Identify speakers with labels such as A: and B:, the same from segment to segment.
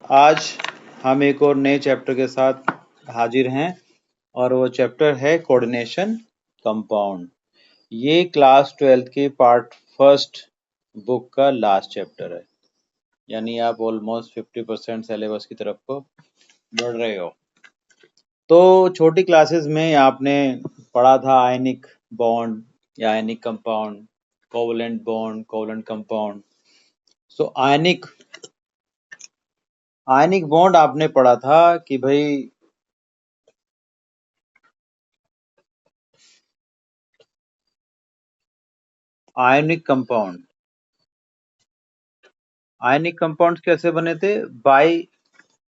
A: आज हम एक और नए चैप्टर के साथ हाजिर हैं और वो चैप्टर है कोऑर्डिनेशन कंपाउंड। ये क्लास 12th के पार्ट फर्स्ट बुक का लास्ट चैप्टर है, यानी आप ऑलमोस्ट 50% सिलेबस की तरफ को बढ़ रहे हो। तो छोटी क्लासेस में आपने पढ़ा था आयनिक बॉन्ड या ionic compound, covalent bond, covalent compound. So ionic bond आपने पढ़ा था कि भाई आयनिक कंपाउंड्स कैसे बने थे? By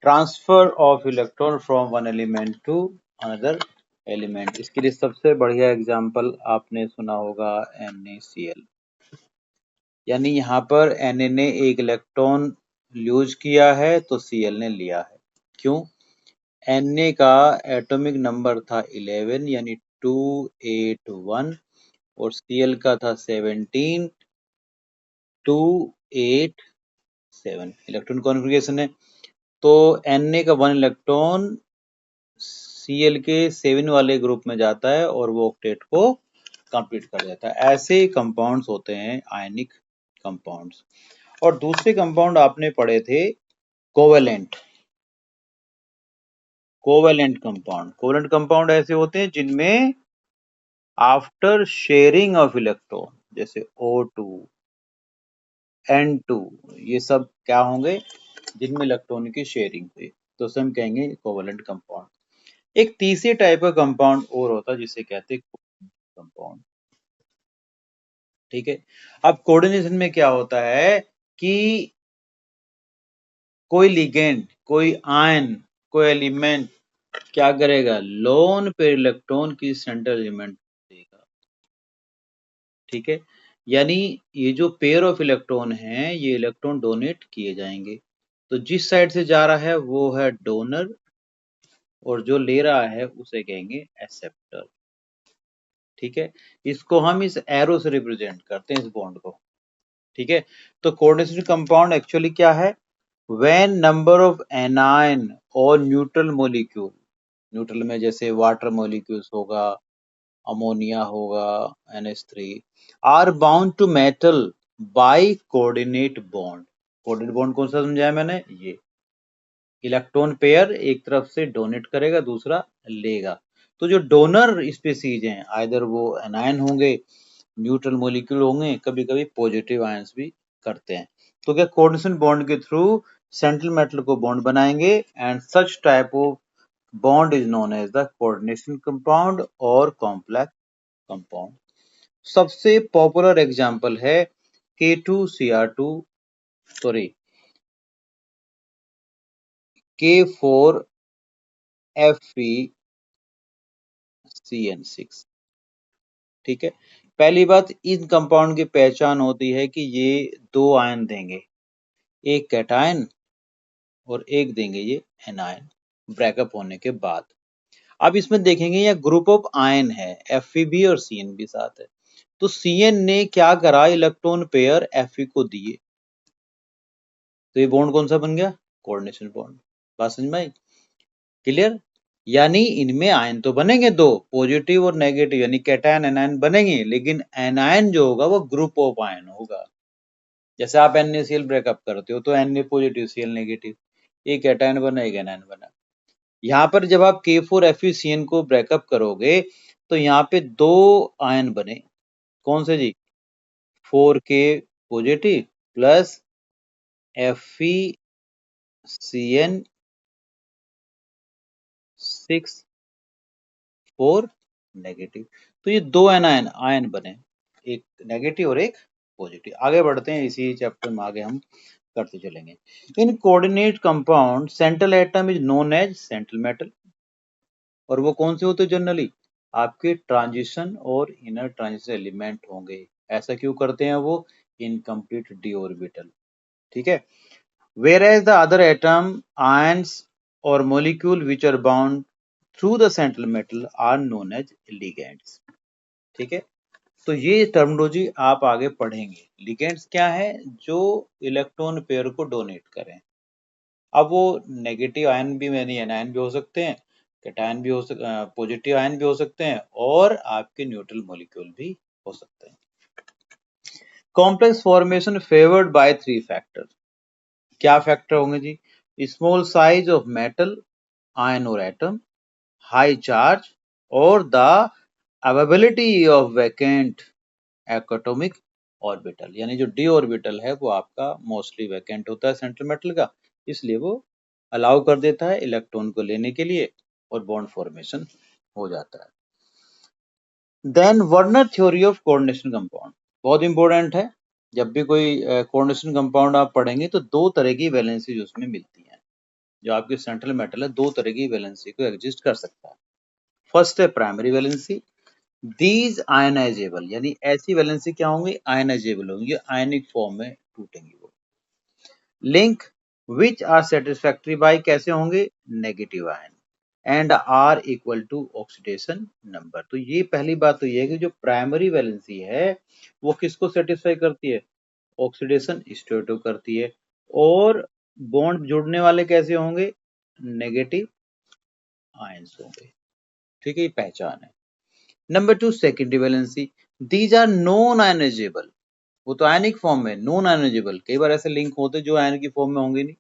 A: transfer of electron from one element to another element. इसके लिए सबसे बढ़िया एग्जांपल आपने सुना होगा NaCl। यानी यहाँ पर Na ने एक इलेक्ट्रॉन यूज किया है तो Cl ने लिया है। क्यों? Na का एटॉमिक नंबर था 11 यानी 281 और Cl का था 17 287 इलेक्ट्रॉन कॉन्फ़िगरेशन है। तो Na का 1 इलेक्ट्रॉन Cl के 7 वाले ग्रुप में जाता है और वो ऑक्टेट को कंप्लीट कर देता है। ऐसे कंपाउंड्स होते हैं आयनिक कंपाउंड्स। और दूसरे कंपाउंड आपने पढ़े थे कोवेलेंट कंपाउंड ऐसे होते हैं जिनमें आफ्टर शेयरिंग ऑफ इलेक्ट्रॉन, जैसे O2 N2, ये सब क्या होंगे? जिनमें इलेक्ट्रॉन की शेयरिंग हुई तो उसे हम कहेंगे कोवेलेंट कंपाउंड। एक तीसरे टाइप का कंपाउंड और होता है जिसे कहते हैं कंपाउंड। ठीक है। अब कोऑर्डिनेशन में क्या होता है कि कोई लिगेंड, कोई आयन, कोई एलिमेंट क्या करेगा? लोन पेयर इलेक्ट्रॉन की सेंट्रल एलिमेंट देगा। ठीक है। यानी ये जो पेयर ऑफ इलेक्ट्रॉन है ये इलेक्ट्रॉन डोनेट किए जाएंगे। तो जिस साइड से जा रहा है वो है डोनर और जो ले रहा है उसे कहेंगे एक्सेप्टर। ठीक है। इसको हम इस एरो से रिप्रेजेंट करते हैं, इस बॉन्ड को। ठीक है। तो कोऑर्डिनेशन कंपाउंड एक्चुअली क्या है? व्हेन नंबर ऑफ एनायन और न्यूट्रल मॉलिक्यूल, न्यूट्रल में जैसे वाटर मॉलिक्यूल्स होगा, अमोनिया होगा, NH3, are bound to metal by coordinate bond. Coordinate bond कौन सा समझाया मैंने? ये इलेक्ट्रॉन पेयर एक तरफ से डोनेट करेगा, दूसरा लेगा। तो जो डोनर स्पीसीज हैं, आइदर वो एनायन होंगे, न्यूट्रल मॉलिक्यूल होंगे, कभी कभी पॉजिटिव आयंस भी करते हैं। तो क्या कोऑर्डिनेशन बॉन्ड के थ्रू सेंट्रल मेटल को बॉन्ड बनाएंगे and such type of bond is known as the coordination compound और कॉम्प्लेक्स कंपाउंड। सबसे पॉपुलर एग्जांपल है K2Cr2 सॉरी K4FeCN6। ठीक है। पहली बात, इन कंपाउंड की पहचान होती है कि ये दो आयन देंगे, एक कैटायन और एक देंगे ये एनायन ब्रेकअप होने के बाद। अब इसमें देखेंगे ये ग्रुप ऑफ आयन है, Fe भी और Cn भी साथ है। तो Cn ने क्या करा? इलेक्ट्रॉन पेयर Fe को दिए, तो ये बॉन्ड कौन सा बन गया? Coordination bond. बात समझ में आई? क्लियर? यानी इनमें आयन तो बनेंगे दो, पॉजिटिव और नेगेटिव, यानी कैटायन एनायन बनेंगे, लेकिन एनायन जो होगा वो ग्रुप ऑफ आयन होगा। जैसे आप NaCl ब्रेकअप करते हो तो Na पॉजिटिव Cl नेगेटिव, एक कैटायन बना एक एनायन बना। यहाँ पर जब आप K4FeCN को ब्रेकअप करोगे तो यहाँ पे दो आयन बने। कौन से जी? 4K positive plus FeCN 6 4 negative. तो ये दो आयन बने, एक नेगेटिव और एक पॉजिटिव। आगे बढ़ते हैं, इसी चैप्टर में आगे हम करते चलेंगे। इन coordinate compound central atom is known as central metal. और वो कौन से होते जनरली? आपके ट्रांजिशन और इनर ट्रांजिशन एलिमेंट होंगे। ऐसा क्यों करते हैं वो? Incomplete D orbital. ठीक है। Whereas the other atom, ions or molecule which are bound through the central metal are known as ligands। ठीक है। तो ये टर्मिनोलॉजी आप आगे पढ़ेंगे। लिगेंड्स क्या है? जो इलेक्ट्रॉन पेयर को डोनेट करें। अब वो नेगेटिव आयन भी यानी एनायन भी हो सकते हैं, कैटायन भी हो पॉजिटिव आयन भी हो सकते हैं, और आपके न्यूट्रल मॉलिक्यूल भी हो सकते हैं। Complex formation favoured by 3 factor. क्या फैक्टर होंगे जी? Small size of metal, ion और एटम, हाई चार्ज, और the availability of vacant atomic orbital. यानी जो डी ऑर्बिटल है वो आपका मोस्टली वैकेंट होता है सेंट्रल मेटल का, इसलिए वो अलाउ कर देता है इलेक्ट्रॉन को लेने के लिए और बॉन्ड फॉर्मेशन हो जाता है। Then Werner theory of coordination compound बहुत इंपॉर्टेंट है। जब भी कोई कोऑर्डिनेशन कंपाउंड आप पढ़ेंगे तो दो तरह की वैलेंसी उसमें मिलती है। जो आपकी सेंट्रल मेटल है दो तरह की वैलेंसी को एग्जिस्ट कर सकता है। फर्स्ट है प्राइमरी वैलेंसी, दीज आयनाइजेबल, यानी ऐसी वैलेंसी क्या होंगी? आयनाइजेबल होंगी, आयनिक फॉर्म में टूटेंगी वो। Link which are satisfactory by कैसे होंगे? Negative ion, and are equal to oxidation number. तो ये पहली बात तो ये है कि जो प्राइमरी वैलेंसी है वो किसको सेटिस्फाई करती है? ऑक्सीडेशन स्टेट को करती है। और बॉन्ड जुड़ने वाले कैसे होंगे? नेगेटिव आयंस होंगे। ठीक है, ये पहचान है। Number 2 secondary valency, these are non ionizable. वो तो आयनिक फॉर्म में, नॉन आयनाइजेबल। कई बार ऐसे लिंक होते जो आयन की फॉर्म में होंगे नहीं।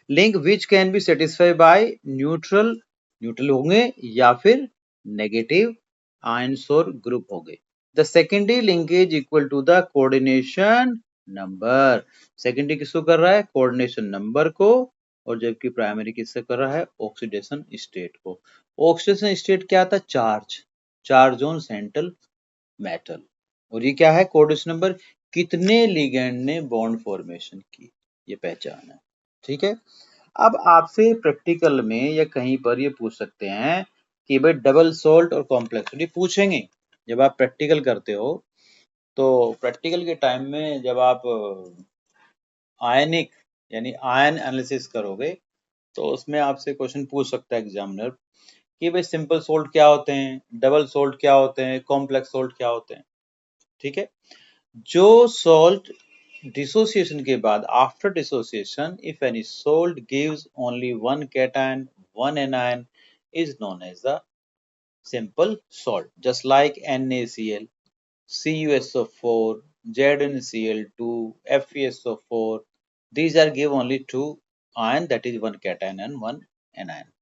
A: Link which can be satisfy by neutral, neutral होंगे या फिर नेगेटिव आयंस और ग्रुप होंगे। The secondary linkage equal to the coordination number. Secondary किसको कर रहा है? कोऑर्डिनेशन नंबर को। और जबकि प्राइमरी किससे कर रहा है? ऑक्सीडेशन स्टेट को। ऑक्सीडेशन स्टेट क्या था? Charge, charge on central metal. और ये क्या है? कोऑर्डिनेशन नंबर, कितने लिगेंड ने बॉन्ड फॉर्मेशन की, ये पहचान है। ठीक है। अब आपसे प्रैक्टिकल में या कहीं पर ये पूछ सकते हैं कि भाई डबल सोल्ट और कॉम्प्लेक्सिटी पूछेंगे। जब आप प्रैक्टिकल करते हो तो प्रैक्टिकल के टाइम में जब आप आयनिक यानी आयन एनालिसिस करोगे तो उसमें आपसे क्वेश्चन पूछ सकता है एग्जामिनर कि भाई सिंपल सोल्ट क्या होते हैं, डबल सोल्ट क्या होते हैं, कॉम्प्लेक्स सोल्ट क्या होते हैं। ठीक है। जो सॉल्ट डिसोसिएशन के बाद, after dissociation, if any salt gives only one cation one anion is known as the simple salt, just like NaCl, CuSO4, ZnCl2, FeSO4. These are give only two ion, that is one cation and one anion.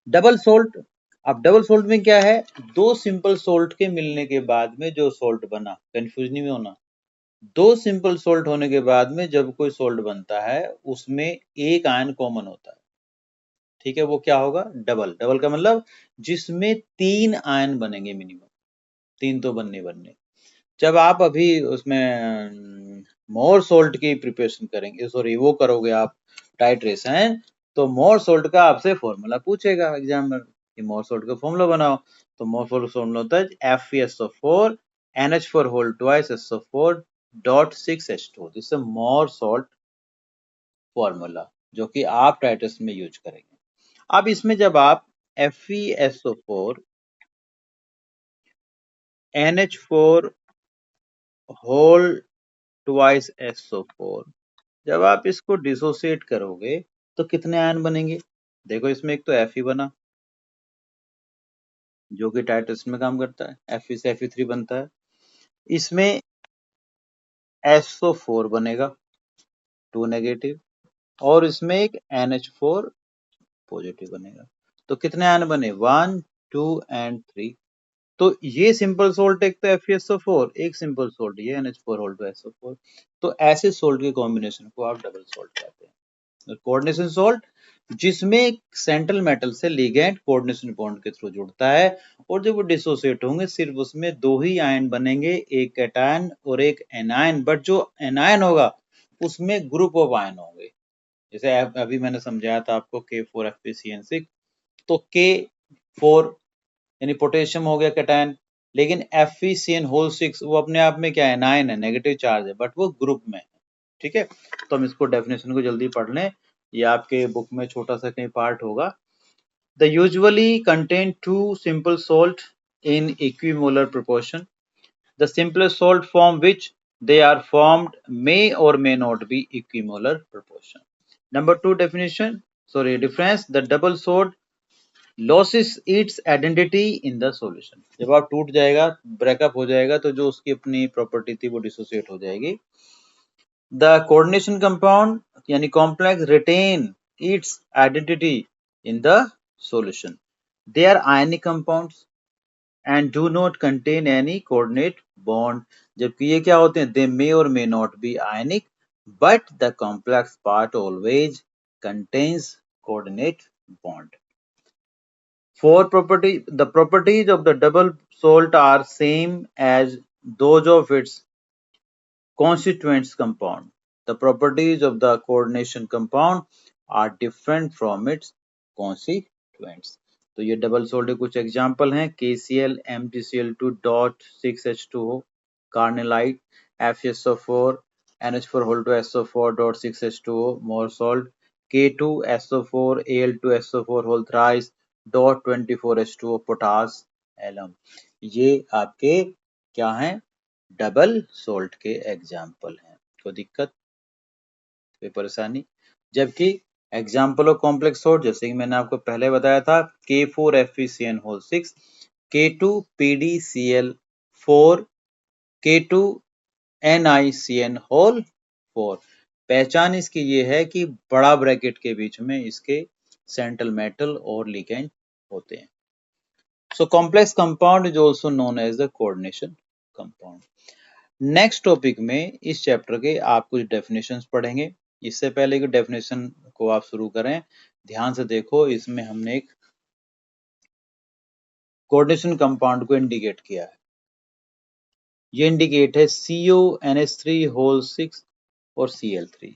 A: Double salt, अब double salt में क्या है? दो simple salt के मिलने के बाद में जो सोल्ट बना, कंफ्यूज नहीं होना। दो सिंपल सोल्ट होने के बाद में जब कोई सोल्ट बनता है उसमें एक आयन कॉमन होता है। ठीक है, वो क्या होगा? डबल। डबल का मतलब जिसमें तीन आयन बनेंगे मिनिमम, तीन तो बनने। जब आप अभी उसमें मोर सोल्ट की प्रिपरेशन करेंगे, सॉरी वो करोगे आप टाइट्रेशन, तो मोर सोल्ट का आपसे फॉर्मूला पूछेगा एग्जामिनर कि मोर सोल्ट का फॉर्मूला बनाओ। तो मोर सोल्ट फॉर्मूला होता है FeSO4 NH4 whole twice SO4 dot 6H2। This is Mohr salt formula जो कि आप टाइट्रेशन में यूज करेंगे। अब इसमें जब आप FeSO4 NH4 whole twice SO4, जब आप इसको डिसोसिएट करोगे तो कितने आयन बनेंगे? देखो इसमें एक तो Fe बना जो कि टाइट्रेशन में काम करता है, Fe से Fe3 बनता है। इसमें SO4 बनेगा 2 नेगेटिव, और इसमें एक NH4 पॉजिटिव बनेगा। तो कितने आयन बने? 1 2 एंड 3। तो ये सिंपल सोल्ट एक तो FeSO4, एक सिंपल सोल्ट ये NH4 होल टू SO4। तो ऐसे सोल्ट के कॉम्बिनेशन को आप डबल सोल्ट कहते हैं। कोऑर्डिनेशन सोल्ट जिसमें सेंट्रल मेटल से लिगेंड कोऑर्डिनेशन बॉन्ड के थ्रू जुड़ता है, और जब वो डिसोसिएट होंगे सिर्फ उसमें दो ही आयन बनेंगे, एक कैटायन और एक एनायन। बट जो एनायन होगा उसमें ग्रुप ऑफ आयन होंगे। जैसे अभी मैंने समझाया था आपको K4FeCN6, तो K4 यानी पोटेशियम हो गया कैटायन, लेकिन FeCN6 वो अपने आप में क्या है? एनायन है, नेगेटिव चार्ज है, बट वो ग्रुप में है। ठीक है, तो हम इसको डेफिनेशन को जल्दी पढ़ लें, ये आपके बुक में छोटा सा कहीं पार्ट होगा। The usually contain two simple salt in equimolar proportion. The simplest salt form which they are formed may or may not be equimolar proportion. Number two definition, sorry, difference, the double sword loses its identity in the solution. जब आप टूट जाएगा, breakup हो जाएगा, तो जो उसकी अपनी प्रॉपर्टी थी वो डिसोसिएट हो जाएगी. The coordination compound यानी complex retain its identity in the solution. They are ionic compounds and do not contain any coordinate bond. जबकि ये क्या होते हैं? They may or may not be ionic, but the complex part always contains coordinate bond. The properties of the double salt are same as those of its constituents compound. The properties of the coordination compound are different from its constituents. तो ये double salt के कुछ example हैं, KCl, MgCl2 dot 6H2O, carnallite, FeSO4, NH4 whole 2 SO4 dot 6H2O, more salt, K2SO4 Al2SO4 whole thrice dot 24H2O, potash, alum. ये आपके क्या हैं? Double salt के एग्जाम्पल हैं. कोई दिक्कत, कोई परेशानी? जबकि एग्जाम्पल ऑफ कॉम्प्लेक्स सोल्ट, जैसे कि मैंने आपको पहले बताया था, K4FeCN whole 6, K2PdCl4, K2NiCN whole 4. पहचान इसकी ये है कि बड़ा ब्रैकेट के बीच में इसके सेंट्रल मेटल और लिगेंड होते हैं. So complex compound is also known as the coordination compound. Next topic में इस चैप्टर के आप कुछ डेफिनेशंस पढ़ेंगे. इससे पहले कि डेफिनेशन को आप शुरू करें, ध्यान से देखो, इसमें हमने एक कोऑर्डिनेशन कंपाउंड को इंडिकेट किया है. ये इंडिकेट है CONH3 होल 6 और Cl3.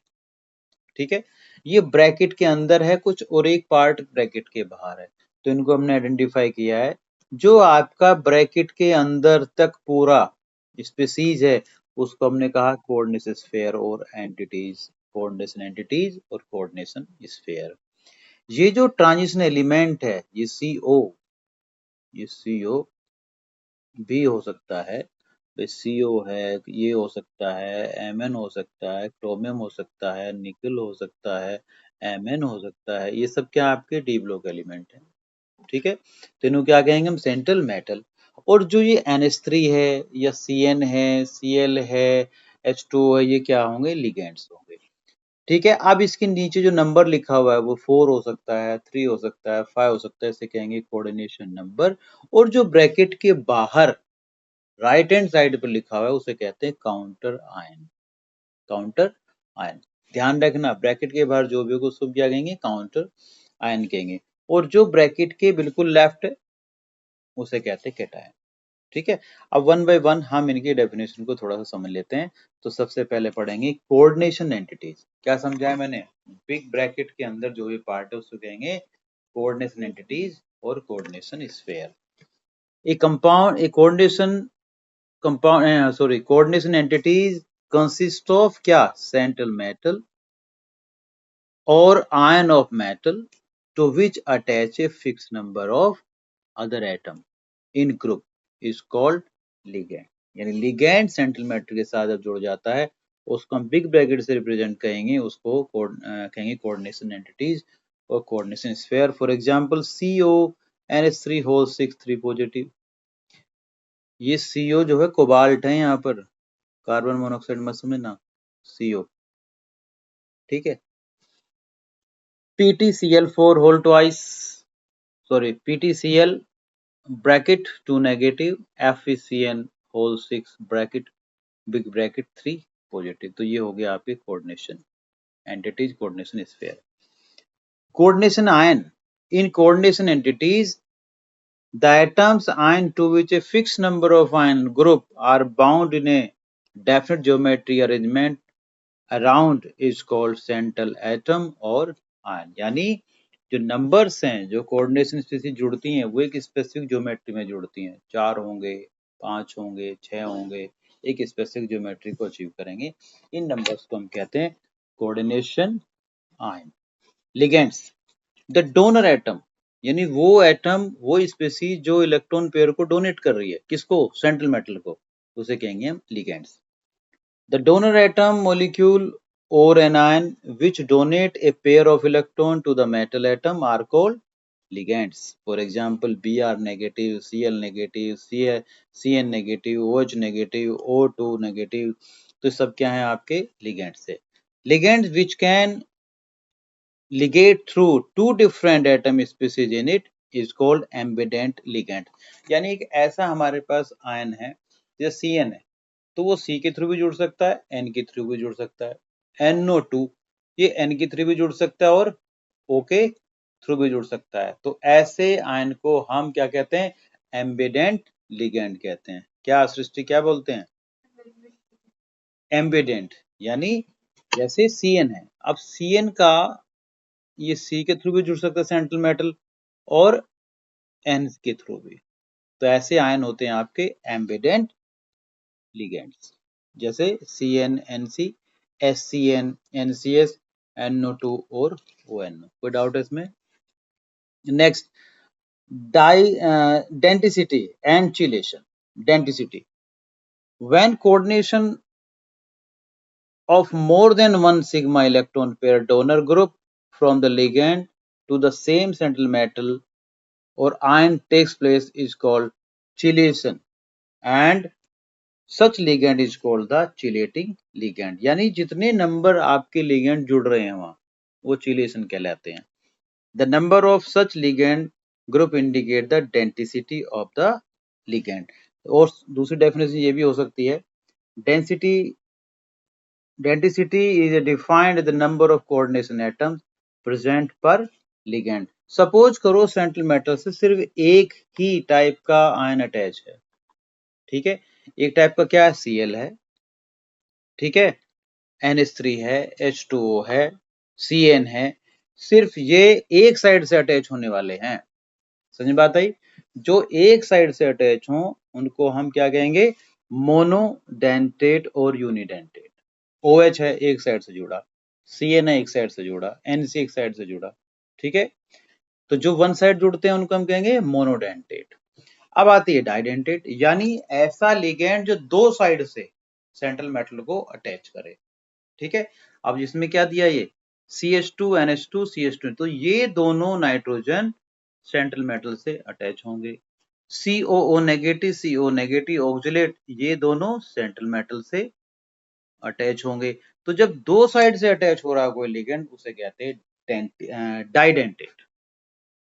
A: ठीक है, ये ब्रैकेट के अंदर है कुछ और एक पार्ट ब्रैकेट के बाहर है, तो इनको हमने आइडेंटिफाई किया है. जो आपका ब्रैकेट के अंदर तक पूरा स्पीसीज है उसको हमने कहा कोऑर्डिनेशन स्फीयर और एंटिटीज, कोऑर्डिनेशन एंटिटीज और कोऑर्डिनेशन स्फीयर. ये जो ट्रांजिशन एलिमेंट है, ये CO भी हो सकता है, CO है, ये हो सकता है, Mn हो सकता है, क्रोमियम हो सकता है, निकल हो सकता है, Mn हो सकता है. ये सब क्या आपके डी ब्लॉक एलिमेंट है. ठीक है, तो इनको क्या कहेंगे हम? Central metal. और जो ये NH3 है या CN है, Cl है, H2O है, ये क्या होंगे? लिगेंड्स होंगे. ठीक है, अब इसके नीचे जो नंबर लिखा हुआ है वो 4 हो सकता है, 3 हो सकता है, 5 हो सकता है, इसे कहेंगे कोऑर्डिनेशन नंबर. और जो ब्रैकेट के बाहर राइट हैंड साइड पर लिखा हुआ है उसे कहते हैं काउंटर आयन. काउंटर आयन, ध्यान रखना, ब्रैकेट के बाहर जो भी होगा उसको क्या कहेंगे? काउंटर आयन कहेंगे. और जो ब्रैकेट के बिल्कुल लेफ्ट है उसे कहते हैं कैटायन. ठीक है, अब वन बाय वन हम इनकी डेफिनेशन को थोड़ा सा समझ लेते हैं. तो सबसे पहले पढ़ेंगे कोऑर्डिनेशन एंटिटीज. क्या समझाया मैंने? बिग ब्रैकेट के अंदर जो भी पार्ट है उसको कहेंगे कोऑर्डिनेशन एंटिटीज और कोऑर्डिनेशन स्फीयर. एक कंपाउंड, एक coordination compound, sorry, coordination entities consist of क्या? Central metal or ion of metal to which attach a fixed number of other atom in group is called ligand. यानी ligand central metal के साथ जब जुड़ जाता है उसको हम बिग ब्रैकेट से रिप्रेजेंट कहेंगे, उसको कहेंगे कोऑर्डिनेशन एंटिटीज और coordination sphere. For example CONH3 whole 6 3 positive. ये CO जो है कोबाल्ट है, यहाँ पर कार्बन मोनोऑक्साइड मत समझना, CO. ठीक है, PtCl4 whole twice, sorry, PtCl bracket 2 negative, FeCN whole 6 bracket big bracket 3 positive. तो ये हो गया आपके coordination entities, coordination sphere. Coordination ion. In coordination entities the atoms ion to which a fixed number of ion group are bound in a definite geometry arrangement around is called central atom और ion. यानी जो numbers हैं, जो coordination species जुड़ती हैं वो एक specific geometry में जुड़ती हैं. 4 होंगे, 5 होंगे, 6 होंगे, एक स्पेसिफिक ज्योमेट्री को अचीव करेंगे. इन नंबर्स को हम कहते हैं coordination ion. Ligands. The donor atom, यानी वो एटम, वो स्पीसीज जो इलेक्ट्रॉन पेयर को डोनेट कर रही है, किसको? सेंट्रल मेटल को, उसे कहेंगे हम ligands. The donor atom molecule or anion which donate a pair of electron to the metal atom are called ligands. For example, Br negative, Cl negative, Cn negative, OH negative, O2 negative. तो सब क्या है आपके ligands है. Ligands which can ligate through two different atom species in it is called ambident ligand. यानी एक ऐसा हमारे पास आयन है जैसे Cn है, तो वो C के थ्रू भी जुड़ सकता है, N के थ्रू भी जुड़ सकता है. NO2 ये N के थ्रू भी जुड़ सकता है और O के थ्रू भी जुड़ सकता है. तो ऐसे आयन को हम क्या कहते हैं? एम्बिडेंट लिगेंड कहते हैं. क्या सृष्टि क्या बोलते हैं? एम्बिडेंट यानी जैसे Cn है, अब Cn का ये C के थ्रू भी जुड़ सकता है सेंट्रल मेटल और N के थ्रू भी. तो ऐसे आयन होते हैं आपके एम्बिडेंट लिगेंड्स, जैसे CnNC, SCN, NCS, NO2 और ONO. कोई डाउट है इसमें? Next, denticity and chelation. Denticity. When coordination of more than one sigma electron pair donor group from the ligand to the same central metal or ion takes place is called chelation, and such ligand is called the chelating ligand. यानी जितने number आपके ligand जुड़ रहे हैं वहां वो chelation कहलाते हैं. The number of such ligand group indicate the denticity of the ligand. और दूसरी डेफिनेशन ये भी हो सकती है, denticity is defined the number of coordination atoms present per ligand. Suppose करो सेंट्रल मेटल से सिर्फ एक ही टाइप का आयन अटैच है, ठीक है. एक टाइप का क्या है? Cl है, ठीक है, NH3 है, H2O है, Cn है. सिर्फ ये एक साइड से अटैच होने वाले हैं. समझ बात आई? जो एक साइड से अटैच हो उनको हम क्या कहेंगे? मोनोडेंटेट और यूनिडेंटेट. OH है एक साइड से जुड़ा, Cn है एक साइड से जुड़ा, NC एक साइड से जुड़ा, ठीक है. तो जो वन साइड जुड़ते हैं उनको हम कहेंगे मोनोडेंटेट. अब आती है डाइडेंटेट, यानी ऐसा लिगेंड जो दो साइड से सेंट्रल मेटल को अटैच करे, ठीक है. अब जिसमें क्या दिया ये CH2 NH2 CH2, तो ये दोनों नाइट्रोजन सेंट्रल मेटल से अटैच होंगे. COO नेगेटिव ऑक्जिलेट ये दोनों सेंट्रल मेटल से अटैच होंगे. तो जब दो साइड से अटैच हो रहा है कोई लिगेंड उसे कहते हैं डाइडेंटेट.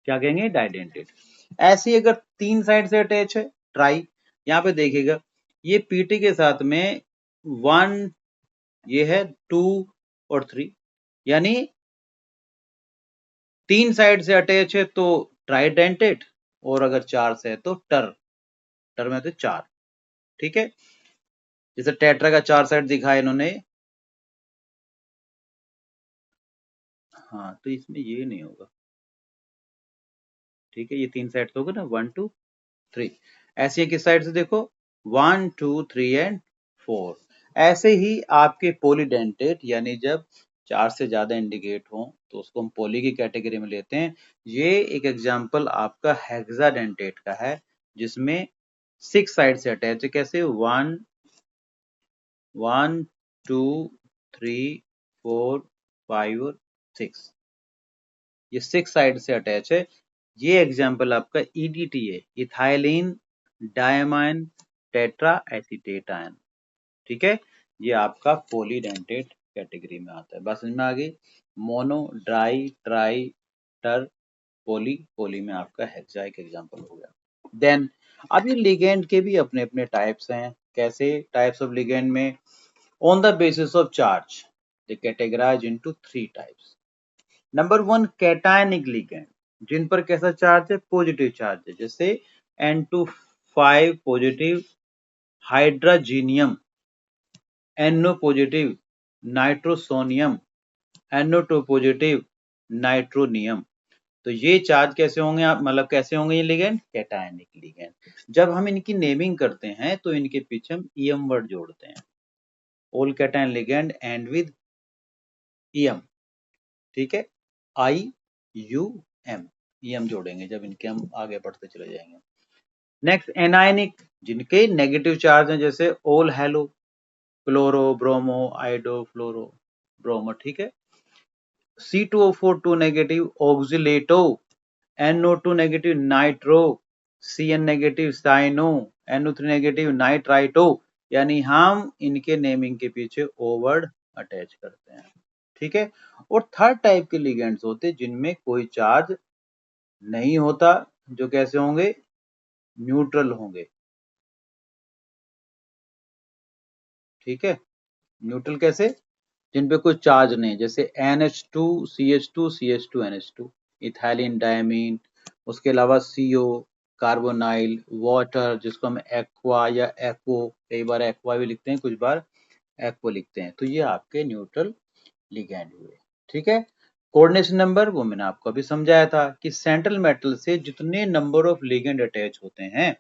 A: क्या कहेंगे? डाइडेंटेट. ऐसे अगर तीन साइड से अटैच है ट्राई, यहाँ पे देखिएगा ये पीटी के साथ में 1 ये है 2 और 3, यानी तीन साइड से अटैच है तो ट्राइडेंटेट, और अगर चार से है तो टर में तो चार, ठीक है. जैसे टेट्रा का चार साइड दिखाया इन्होंने, हाँ, तो इसमें ये नहीं होगा, ठीक है. ये तीन साइड होगा ना 1 2 3. ऐसे किस साइड से देखो 1 2 3 एंड 4. ऐसे ही आपके पॉलीडेंटेट, यानी जब चार से ज्यादा इंडिकेट हो तो उसको हम पॉली की कैटेगरी में लेते हैं. ये एक एग्जांपल आपका हेक्साडेंटेट का है जिसमें 6 साइड से अटैच है. कैसे? 1 1 2 3 4 5 और 6, ये 6 साइड से अटैच है. ये एग्जांपल आपका EDT है, ethylene diamine tetra acetate ion, ठीक है. ये आपका पॉलीडेंटेट कैटेगरी में आता है. बस समझ में आ गई? मोनो, ड्राई, ट्राई, टर, पॉली में आपका हेक्सा एक एग्जांपल हो गया. देन अब ये लिगेंड के भी अपने अपने टाइप्स हैं. कैसे टाइप्स ऑफ लिगेंड में? On the basis of charge they categorise into 3 types. Number 1 cationic ligand, जिन पर कैसा चार्ज है? पॉजिटिव चार्ज है. जैसे N2 5 positive hydrogenium, NO positive nitrosonium, NO2 positive nitronium. तो ये चार्ज कैसे होंगे आप, मतलब कैसे होंगे ये लिगेंड? Cationic ligand. जब हम इनकी नेमिंग करते हैं तो इनके पीछे हम EM वर्ड जोड़ते हैं. All cation ligand and with EM, ठीक है. IUM EM जोड़ेंगे जब इनके हम आगे बढ़ते चले जाएंगे. नेक्स्ट एनायनिक, जिनके नेगेटिव चार्ज हैं, जैसे all halo, chloro, bromo, iodo, fluoro. Bromo, ठीक है। C2O4 2 negative oxalato, NO2 negative nitro, Cn negative cyano, NO3 negative nitrito. यानी हम इनके नेमिंग के पीछे ओ वर्ड अटैच करते हैं, ठीक है। और थर्ड टाइप के लिगेंड्स होते हैं जिनमें कोई चार्ज नहीं होता, जो कैसे होंगे, न्यूट्रल होंगे, ठीक है। न्यूट्रल कैसे, जिन पे कोई चार्ज नहीं, जैसे NH2 CH2 CH2 NH2, ethylene diamine, उसके अलावा CO, कार्बोनाइल, वाटर जिसको हम एक्वा या एक्वो, कई बार एक्वा भी लिखते हैं, कुछ बार एक्वो लिखते हैं, तो ये आपके न्यूट्रल लिगैंड हुए, ठीक है। कोऑर्डिनेशन नंबर वो मैंने आपको अभी समझाया था कि सेंट्रल मेटल से जितने नंबर ऑफ लिगेंड अटैच होते हैं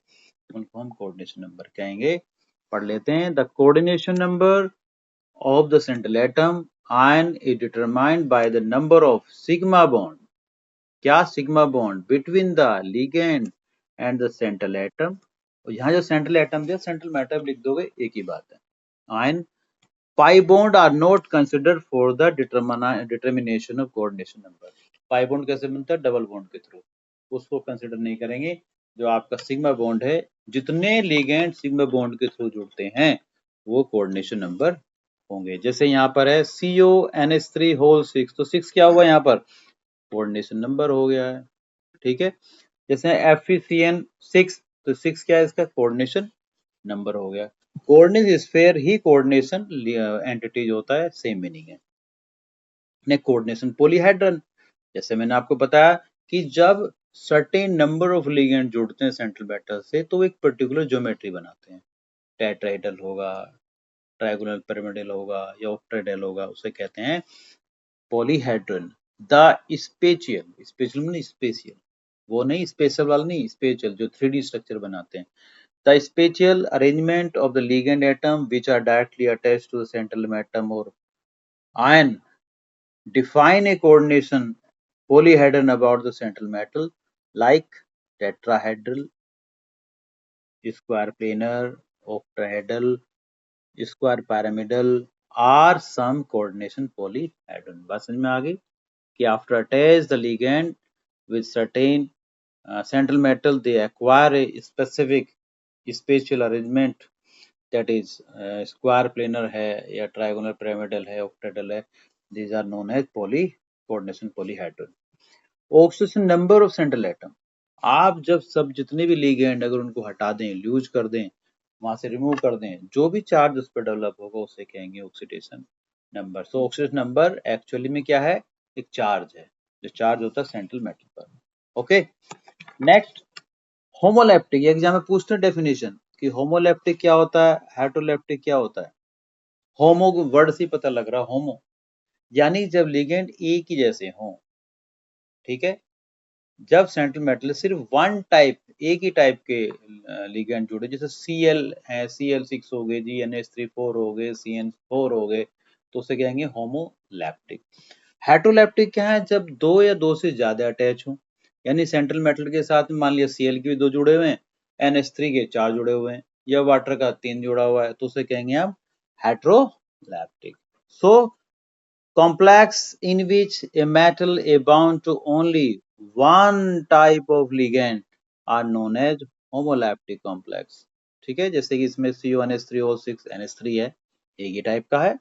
A: उनको हम कोऑर्डिनेशन नंबर कहेंगे। पढ़ लेते हैं। The coordination number of the central atom ion is determined by the number of sigma bond, क्या sigma bond between the ligand and the central atom। और यहाँ जो central atom दिया, central matter लिख दोगे, एक ही बात है। ion pi bond are not considered for the determination of coordination number। pi bond कैसे बनता है, डबल बॉन्ड के थ्रू, उसको कंसिडर नहीं करेंगे। जो आपका सिग्मा बॉन्ड है, जितने लिगेंड सिग्मा बॉन्ड के थ्रू जुड़ते हैं वो कोऑर्डिनेशन नंबर होंगे। जैसे यहाँ पर है CONH3 होल 6, तो 6 क्या हुआ यहाँ पर, कोऑर्डिनेशन नंबर हो गया है, ठीक है। जैसे FeCN6, तो 6 क्या है इसका, कोऑर्डिनेशन नंबर हो गया। कोऑर्डिनेट स्फीयर ही कोऑर्डिनेशन एंटिटीज होता है, सेम मीनिंग है। नेक्स्ट कोऑर्डिनेशन पॉलीहेड्रन, जैसे मैंने आपको बताया कि जब सर्टेन नंबर ऑफ लिगेंड जुड़ते हैं सेंट्रल मेटल से तो एक पर्टिकुलर ज्योमेट्री बनाते हैं। टेट्राहेड्रल होगा, ट्रायंगुलर पिरामिडल होगा या ऑक्टाहेड्रल होगा, उसे कहते हैं पॉलीहेड्रन। द स्पेशियल, स्पेशियल मतलब स्पेशियल, वो नहीं स्पेशल वाला नहीं, स्पेशियल जो 3D स्ट्रक्चर बनाते हैं। The spatial arrangement of the ligand atom which are directly attached to the central atom और ion define a coordination polyhedron about the central metal like tetrahedral, square planar, octahedral, square pyramidal are some coordination polyhedron। बात समझ में आ गई कि after attach the ligand with certain central metal they acquire a specific spatial arrangement, that is square planar है या triangular pyramidal है, octahedral है, these are known as poly coordination polyhedron। Oxygen number of central atom, आप जब सब जितने भी ligand अगर उनको हटा दें, लूज कर दें, वहां से रिमूव कर दें, जो भी चार्ज उस पर डेवलप होगा उसे कहेंगे ऑक्सीडेशन नंबर। सो ऑक्सीडेशन नंबर एक्चुअली में क्या है, एक चार्ज है, जो चार्ज होता है सेंट्रल मेटल पर। ओके, नेक्स्ट होमोलैप्टिक, एग्जाम में पूछते हैं डेफिनेशन कि होमोलैप्टिक क्या होता है, हेटेरोलैप्टिक क्या होता है। होमो वर्ड से पता लग रहा, होमो यानी जब लिगेंड एक ही जैसे हों, ठीक है। जब सेंट्रल मेटल सिर्फ वन टाइप, एक ही टाइप के लिगेंड जुड़े, जैसे Cl है, Cl6 हो गए जी, NH3 4 हो गए, CN4 हो गए, तो उसे कहेंगे होमोलैप्टिक। हेटेरोलैप्टिक क्या है, जब दो या दो से ज्यादा अटैच हो, यानी सेंट्रल मेटल के साथ में मान लिया Cl के भी 2 जुड़े हुए हैं, NH3 के 4 जुड़े हुए हैं, या वाटर का 3 जुड़ा हुआ है, तो उसे कहेंगे हम हेटेरोलैप्टिक। सो complex in which a metal is bound to only one type of ligand are known as homolaptic complex। ठीक है, जैसे कि इसमें CONH3O6 NH3 है, एक ही टाइप का है,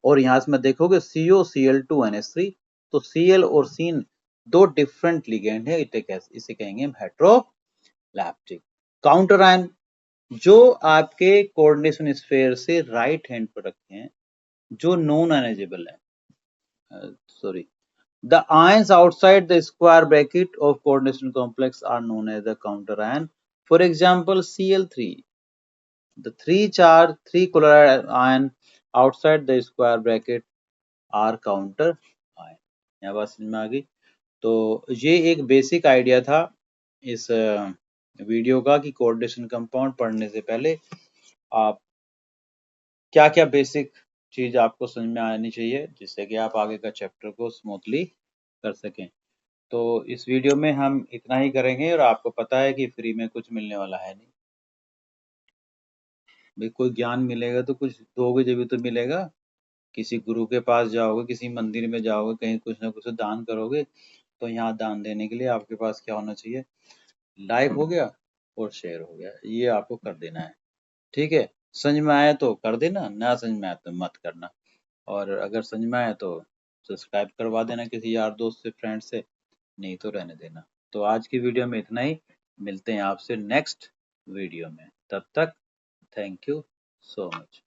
A: और यहाँ इसमें देखोगे COCl2 NH3, तो Cl और Cn दो डिफरेंट लिगेंड है, इसे कहेंगे हम हेटेरोलैप्टिक। काउंटर आयन, जो आपके कोऑर्डिनेशन स्फीयर से राइट हैंड पर रखे हैं, जो नॉन आयनाइजेबल है, sorry, the ions outside the square bracket of coordination complex are known as the counter ion। For example, Cl3, the three chloride ion outside the square bracket are counter ion। यहाँ बात समझ में आ गई। तो ये एक basic idea था इस वीडियो का कि कोऑर्डिनेशन कंपाउंड पढ़ने से पहले आप क्या क्या बेसिक चीज आपको समझ में आनी चाहिए, जिससे कि आप आगे का चैप्टर को स्मूथली कर सकें। तो इस वीडियो में हम इतना ही करेंगे, और आपको पता है कि फ्री में कुछ मिलने वाला है नहीं भाई, कोई ज्ञान मिलेगा तो कुछ दोगे जब भी तो मिलेगा। किसी गुरु के पास जाओगे, किसी मंदिर में जाओगे, कहीं कुछ ना कुछ दान करोगे, तो यहाँ दान देने के लिए आपके पास क्या होना चाहिए? लाइक हो गया और शेयर हो गया, ये आपको कर देना है। ठीक है, समझ में आया तो कर देना, ना समझ में आया तो मत करना। और अगर समझ में आया तो सब्सक्राइब करवा देना किसी यार दोस्त से, फ्रेंड से, नहीं तो रहने देना। तो आज की वीडियो में इतना ही, मिलते हैं आपसे नेक्स्ट वीडियो में, तब तक थैंक यू सो मच।